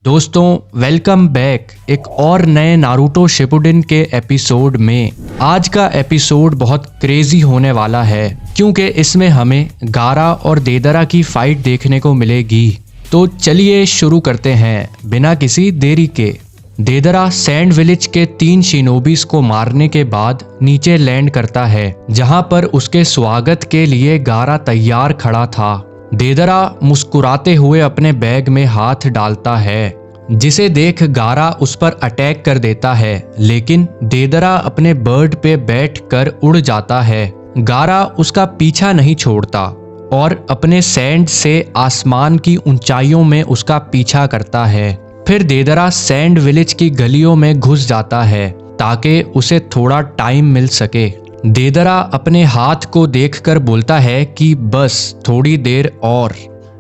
दोस्तों welcome back एक और नए नारुतो शिपुडेन के एपिसोड में। आज का एपिसोड बहुत क्रेजी होने वाला है क्योंकि इसमें हमें गारा और देदरा की फाइट देखने को मिलेगी। तो चलिए शुरू करते हैं बिना किसी देरी के। देदरा सैंड विलेज के 3 शिनोबीज को मारने के बाद नीचे लैंड करता है जहां पर उसके स्वागत के लिए गारा तैयार खड़ा था। देदरा मुस्कुराते हुए अपने बैग में हाथ डालता है जिसे देख गारा उस पर अटैक कर देता है, लेकिन देदरा अपने बर्ड पे बैठकर उड़ जाता है। गारा उसका पीछा नहीं छोड़ता और अपने सैंड से आसमान की ऊंचाइयों में उसका पीछा करता है। फिर देदरा सैंड विलेज की गलियों में घुस जाता है ताकि उसे थोड़ा टाइम मिल सके। देदरा अपने हाथ को देखकर बोलता है कि बस थोड़ी देर और।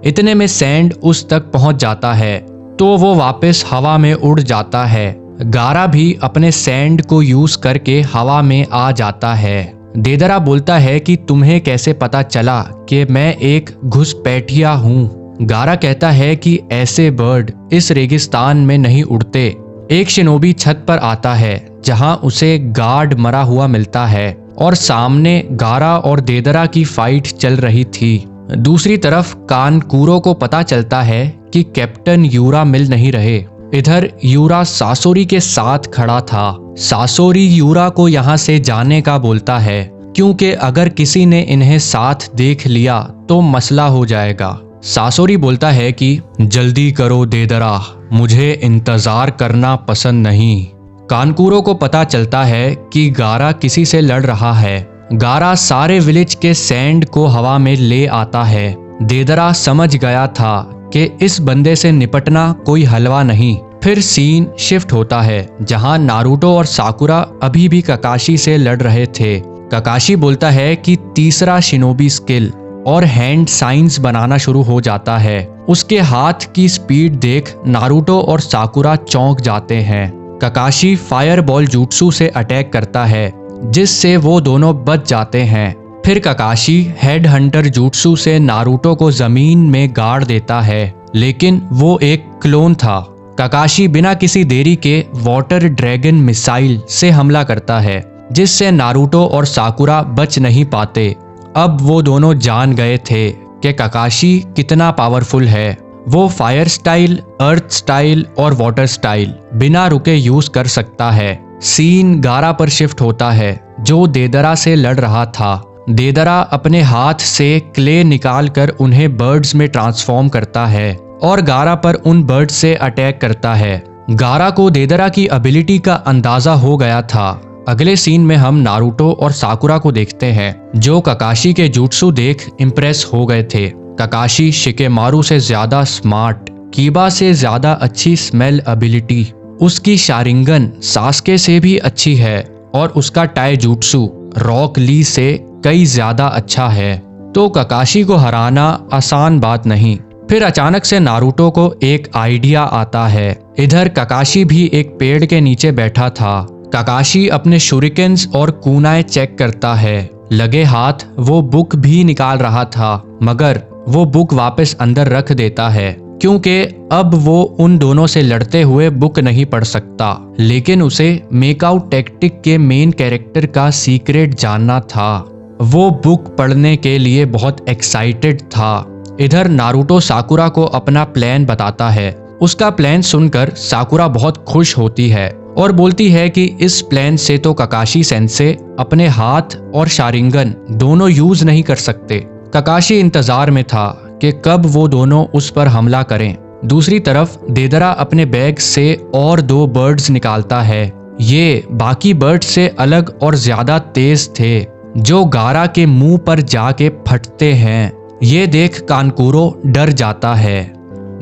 इतने में सैंड उस तक पहुंच जाता है तो वो वापस हवा में उड़ जाता है। गारा भी अपने सैंड को यूज करके हवा में आ जाता है। देदरा बोलता है कि तुम्हें कैसे पता चला कि मैं एक घुसपैठिया हूँ। गारा कहता है कि ऐसे बर्ड इस रेगिस्तान में नहीं उड़ते। एक शिनोबी छत पर आता है जहां उसे गार्ड मरा हुआ मिलता है और सामने गारा और देदरा की फाइट चल रही थी। दूसरी तरफ कानकुरो को पता चलता है कि कैप्टन यूरा मिल नहीं रहे। इधर यूरा सासोरी के साथ खड़ा था। सासोरी यूरा को यहाँ से जाने का बोलता है क्योंकि अगर किसी ने इन्हें साथ देख लिया तो मसला हो जाएगा। सासोरी बोलता है कि जल्दी करो देदरा, मुझे इंतजार करना पसंद नहीं। कानकुरो को पता चलता है कि गारा किसी से लड़ रहा है। गारा सारे विलेज के सैंड को हवा में ले आता है। देदरा समझ गया था कि इस बंदे से निपटना कोई हलवा नहीं। फिर सीन शिफ्ट होता है जहां नारुतो और साकुरा अभी भी ककाशी से लड़ रहे थे। ककाशी बोलता है कि तीसरा शिनोबी स्किल और हैंड साइंस बनाना शुरू हो जाता है। उसके हाथ की स्पीड देख नारुतो और साकुरा चौंक जाते हैं। ककाशी फायर बॉल jutsu से अटैक करता है जिससे वो दोनों बच जाते हैं। फिर ककाशी हेड हंटर jutsu से नारुतो को जमीन में गाड़ देता है, लेकिन वो एक क्लोन था। ककाशी बिना किसी देरी के वाटर ड्रैगन मिसाइल से हमला करता है जिससे नारुतो और साकुरा बच नहीं पाते। अब वो दोनों जान गए थे कि ककाशी कितना पावरफुल है। वो फायर स्टाइल, अर्थ स्टाइल और वाटर स्टाइल बिना रुके यूज कर सकता है। सीन गारा पर शिफ्ट होता है जो देदरा से लड़ रहा था। देदरा अपने हाथ से क्ले निकालकर उन्हें बर्ड्स में ट्रांसफॉर्म करता है और गारा पर उन बर्ड्स से अटैक करता है। गारा को देदरा की एबिलिटी का अंदाजा हो गया था। अगले सीन में हम नारुतो और साकुरा को देखते हैं जो ककाशी के jutsu देख इम्प्रेस हो गए थे। ककाशी शिकेमारू से ज्यादा स्मार्ट, कीबा से ज्यादा अच्छी स्मेल एबिलिटी, उसकी शारिंगन सास्के से भी अच्छी है और उसका टाइजुत्सु रॉक ली से कई ज्यादा अच्छा है। तो ककाशी को हराना आसान बात नहीं। फिर अचानक से नारुतो को एक आइडिया आता है। इधर ककाशी भी एक पेड़ के नीचे बैठा था। ककाशी अपने शुरिकेन्स और कुनाए चेक करता है। लगे हाथ वो बुक भी निकाल रहा था, मगर वो बुक वापस अंदर रख देता है क्योंकि अब वो उन दोनों से लड़ते हुए बुक नहीं पढ़ सकता। लेकिन उसे मेकआउट टैक्टिक के मेन कैरेक्टर का सीक्रेट जानना था। वो बुक पढ़ने के लिए बहुत एक्साइटेड था। इधर नारुतो साकुरा को अपना प्लान बताता है। उसका प्लान सुनकर साकुरा बहुत खुश होती है और बोलती है कि इस प्लान से तो ककाशी सेंसे अपने हाथ और शारिंगन दोनों यूज नहीं कर सकते। ककाशी इंतजार में था कि कब वो दोनों उस पर हमला करें। दूसरी तरफ देदरा अपने बैग से और 2 बर्ड्स निकालता है। ये बाकी बर्ड्स से अलग और ज्यादा तेज थे जो गारा के मुंह पर जाके फटते हैं। ये देख कानकुरो डर जाता है।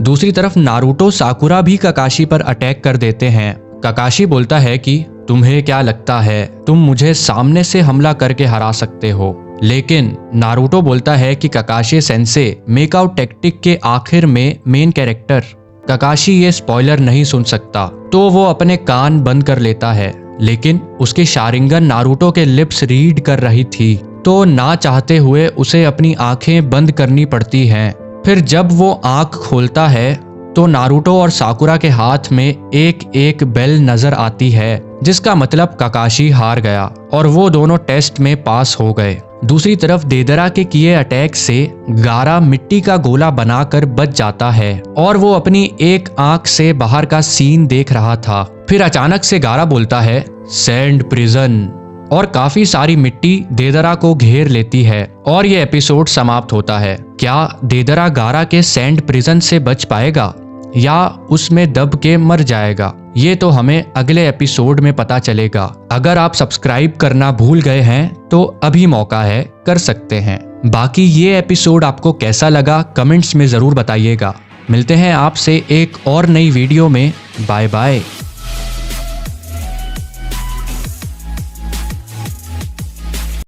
दूसरी तरफ नारुतो साकुरा भी ककाशी पर अटैक कर देते हैं। ककाशी बोलता है कि तुम्हें क्या लगता है तुम मुझे सामने से हमला करके हरा सकते हो? लेकिन नारुतो बोलता है कि ककाशी सेंसे मेकआउट टैक्टिक के आखिर में मेन कैरेक्टर। ककाशी ये स्पॉइलर नहीं सुन सकता तो वो अपने कान बंद कर लेता है, लेकिन उसकी शारिंगन नारुतो के लिप्स रीड कर रही थी तो ना चाहते हुए उसे अपनी आंखें बंद करनी पड़ती हैं। फिर जब वो आंख खोलता है तो नारुतो और साकुरा के हाथ में एक एक बेल नजर आती है, जिसका मतलब काकाशी हार गया और वो दोनों टेस्ट में पास हो गए। दूसरी तरफ देदरा के किए अटैक से गारा मिट्टी का गोला बनाकर बच जाता है और वो अपनी एक आंख से बाहर का सीन देख रहा था। फिर अचानक से गारा बोलता है सैंड प्रिजन और काफी सारी मिट्टी देदरा को घेर लेती है और ये एपिसोड समाप्त होता है। क्या देदरा गारा के सैंड प्रिजन से बच पाएगा या उसमें दब के मर जाएगा? ये तो हमें अगले एपिसोड में पता चलेगा। अगर आप सब्सक्राइब करना भूल गए हैं तो अभी मौका है, कर सकते हैं। बाकी ये एपिसोड आपको कैसा लगा कमेंट्स में जरूर बताइएगा। मिलते हैं आपसे एक और नई वीडियो में। Bye bye.